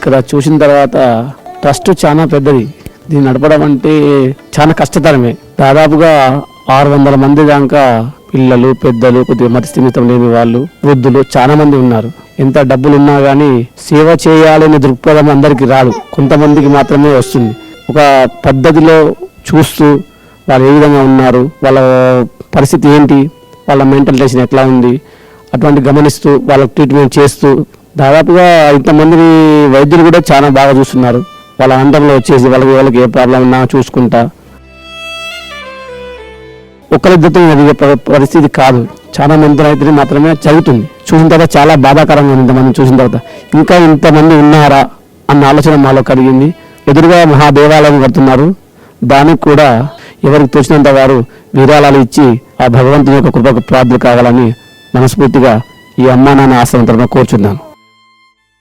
ఇక్కడ చూసిన తర్వాత ట్రస్ట్ చాలా పెద్దది. దీన్ని నడపడం అంటే చాలా కష్టతరమే. దాదాపుగా 600 మంది దాకా పిల్లలు, పెద్దలు, కొద్దిగా మతి స్థిమితం లేని వాళ్ళు, వృద్ధులు చాలా మంది ఉన్నారు. ఎంత డబ్బులు ఉన్నా కానీ సేవ చేయాలనే దృక్పథం అందరికీ రాదు, కొంతమందికి మాత్రమే వస్తుంది. ఒక పద్ధతిలో చూస్తూ వాళ్ళు ఏ విధంగా ఉన్నారు, వాళ్ళ పరిస్థితి ఏంటి, వాళ్ళ మెంటల్ టెన్షన్ ఎట్లా ఉంది, అటువంటి గమనిస్తూ వాళ్ళకి ట్రీట్మెంట్ చేస్తూ దాదాపుగా ఇంతమంది వైద్యులు కూడా చాలా బాగా చూస్తున్నారు. వాళ్ళ అంతంలో వచ్చేసి వాళ్ళకి ఏ ప్రాబ్లం ఉన్నా చూసుకుంటా. ఒక్కరిద్దరితో ఎదిగే పరిస్థితి కాదు, చాలా మంది అయితే మాత్రమే జరుగుతుంది. చూసిన తర్వాత చాలా బాధాకరంగా ఉంది. ఇంతమంది చూసిన తర్వాత ఇంకా ఇంతమంది ఉన్నారా అన్న ఆలోచన మాలో కలిగింది. ఎదురుగా మహాదేవాలయం కడుతున్నారు, దానికి కూడా ఎవరికి తోచినంత వారు విరాళాలు ఇచ్చి ఆ భగవంతుని యొక్క కృపకు ప్రార్థన కావాలని మనస్ఫూర్తిగా ఈ అమ్మా నాన్న ఆశ్రమం తరపున కోరుచున్నాను.